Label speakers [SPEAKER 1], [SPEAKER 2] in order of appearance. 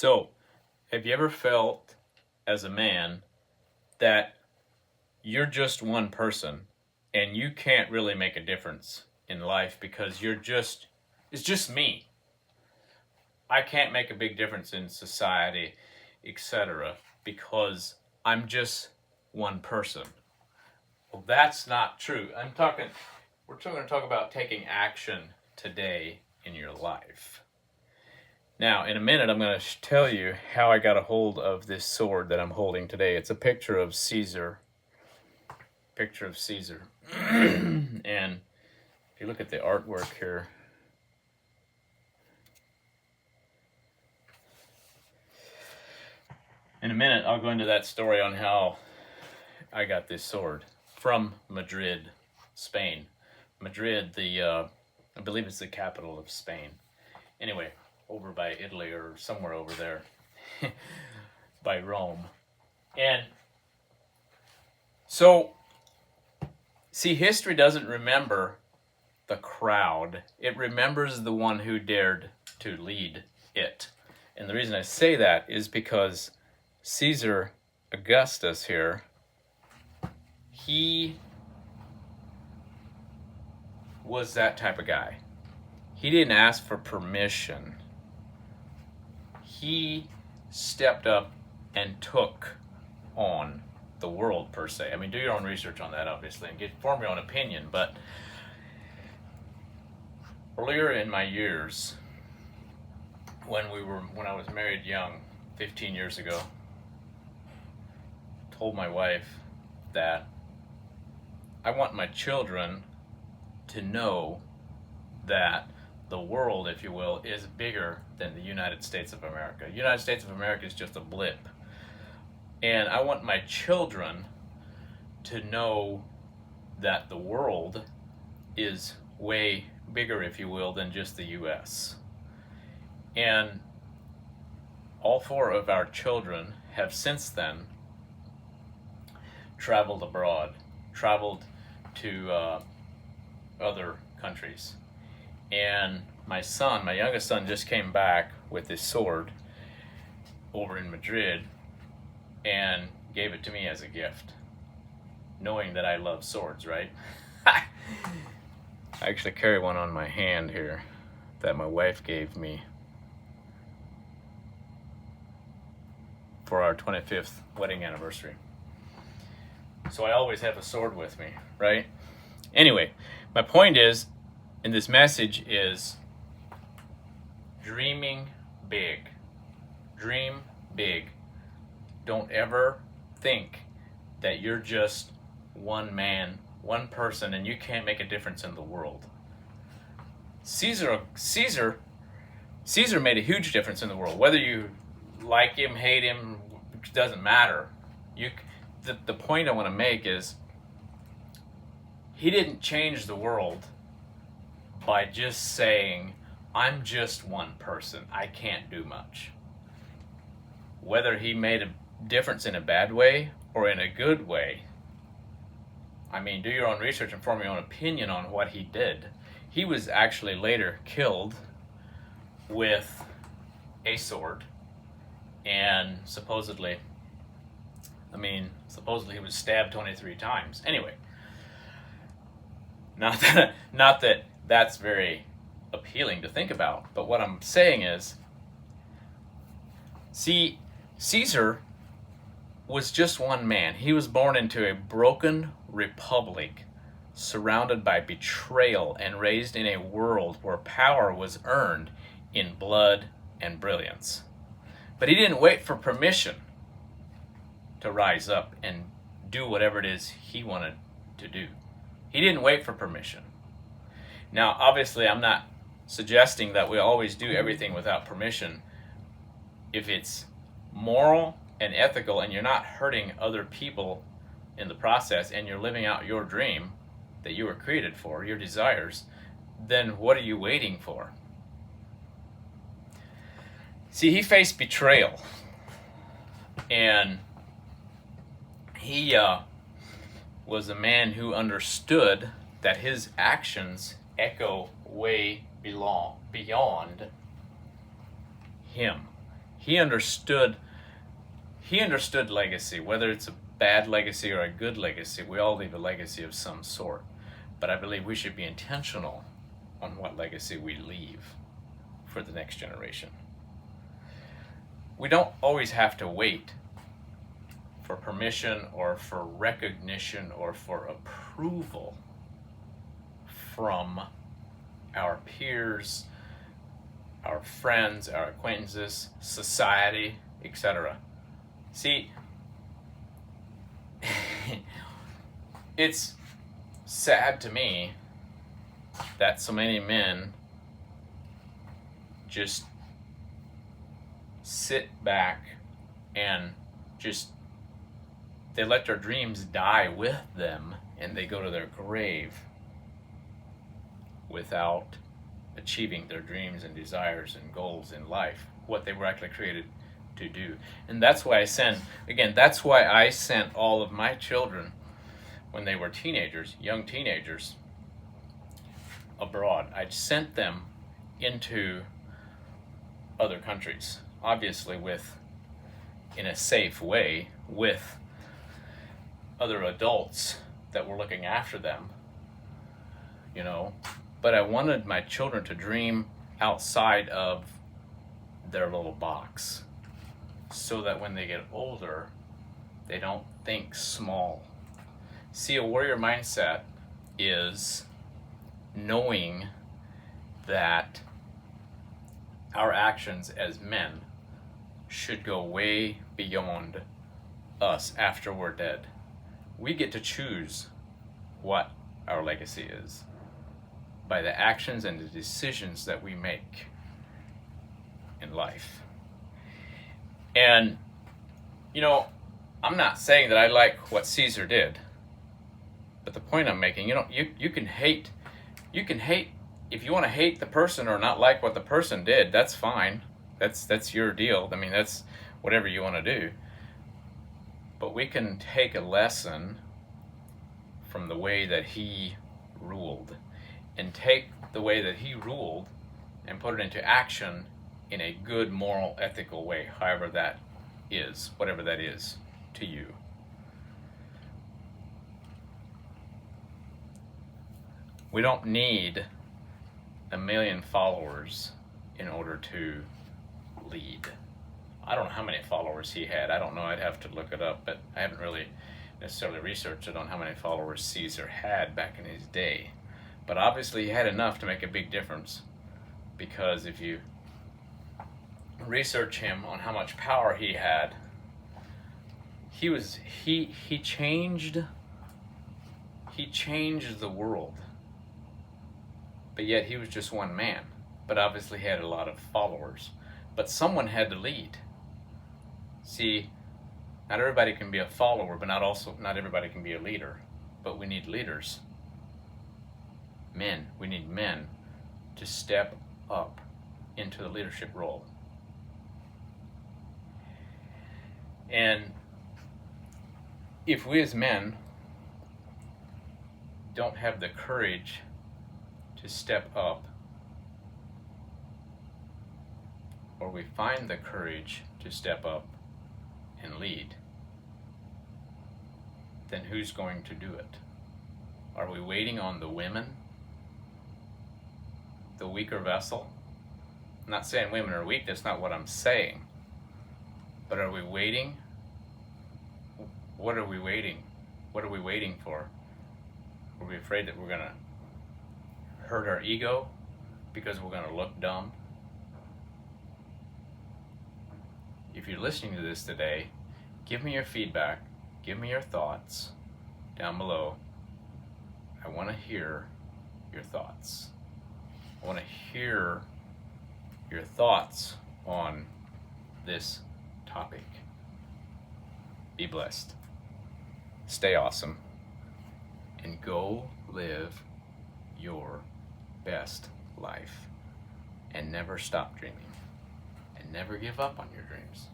[SPEAKER 1] So, have you ever felt as a man that you're just one person and you can't really make a difference in life because it's just me. I can't make a big difference in society, etc., because I'm just one person. Well, that's not true. We're going to talk about taking action today in your life. Now, in a minute, I'm going to tell you how I got a hold of this sword that I'm holding today. It's a picture of Caesar. And if you look at the artwork here, in a minute, I'll go into that story on how I got this sword from Madrid, Spain. Madrid, I believe it's the capital of Spain. Anyway, over by Italy or somewhere over there, by Rome. And so, see, history doesn't remember the crowd. It remembers the one who dared to lead it. And the reason I say that is because Caesar Augustus here, he was that type of guy. He didn't ask for permission. He stepped up and took on the world, per se. I mean, do your own research on that, obviously, and form your own opinion. But earlier in my years, when I was married young, 15 years ago, told my wife that I want my children to know that the world, if you will, is bigger than the United States of America. The United States of America is just a blip. And I want my children to know that the world is way bigger, if you will, than just the U.S. And all four of our children have since then traveled abroad, traveled to other countries. And my youngest son, just came back with his sword over in Madrid and gave it to me as a gift, knowing that I love swords, right? I actually carry one on my hand here that my wife gave me for our 25th wedding anniversary. So I always have a sword with me, right? Anyway, my point is, in this message is dreaming big. Dream big. Don't ever think that you're just one man, one person, and you can't make a difference in the world. Caesar made a huge difference in the world. Whether you like him, hate him, doesn't matter. The point I want to make is he didn't change the world by just saying, I'm just one person, I can't do much. Whether he made a difference in a bad way or in a good way, I mean, do your own research and form your own opinion on what he did. He was actually later killed with a sword, and supposedly he was stabbed 23 times. Anyway, not that that's very appealing to think about, but what I'm saying is, see, Caesar was just one man. He was born into a broken republic, surrounded by betrayal, and raised in a world where power was earned in blood and brilliance. But he didn't wait for permission to rise up and do whatever it is he wanted to do. He didn't wait for permission. Now, obviously, I'm not suggesting that we always do everything without permission. If it's moral and ethical and you're not hurting other people in the process and you're living out your dream that you were created for, your desires, then what are you waiting for? See, he faced betrayal, and he was a man who understood that his actions echo way beyond him. He understood legacy, whether it's a bad legacy or a good legacy. We all leave a legacy of some sort. But I believe we should be intentional on what legacy we leave for the next generation. We don't always have to wait for permission or for recognition or for approval from our peers, our friends, our acquaintances, society, etc. See, it's sad to me that so many men just sit back and they let their dreams die with them, and they go to their grave without achieving their dreams and desires and goals in life, what they were actually created to do. And that's why I sent all of my children when they were teenagers, young teenagers, abroad. I sent them into other countries, obviously in a safe way, with other adults that were looking after them, but I wanted my children to dream outside of their little box, so that when they get older, they don't think small. See, a warrior mindset is knowing that our actions as men should go way beyond us after we're dead. We get to choose what our legacy is by the actions and the decisions that we make in life. And, I'm not saying that I like what Caesar did, but the point I'm making, you can hate, if you want to hate the person or not like what the person did, that's fine. That's your deal. I mean, that's whatever you want to do. But we can take a lesson from the way that he ruled, and take the way that he ruled and put it into action in a good, moral, ethical way, however that is, whatever that is to you. We don't need 1 million followers in order to lead. I don't know how many followers he had. I don't know. I'd have to look it up, but I haven't really necessarily researched it on how many followers Caesar had back in his day. But obviously he had enough to make a big difference, because if you research him on how much power he had, he changed the world. But yet he was just one man. But obviously he had a lot of followers. But someone had to lead. See, not everybody can be a follower, but not everybody can be a leader. But we need leaders. Men. We need men to step up into the leadership role. And if we as men don't have the courage to step up, or we find the courage to step up and lead, then who's going to do it? Are we waiting on the women, the weaker vessel? I'm not saying women are weak, that's not what I'm saying. But are we waiting? What are we waiting? What are we waiting for? Are we afraid that we're going to hurt our ego because we're going to look dumb? If you're listening to this today, give me your feedback, give me your thoughts down below. I want to hear your thoughts. I want to hear your thoughts on this topic. Be blessed. Stay awesome. And go live your best life. And never stop dreaming. And never give up on your dreams.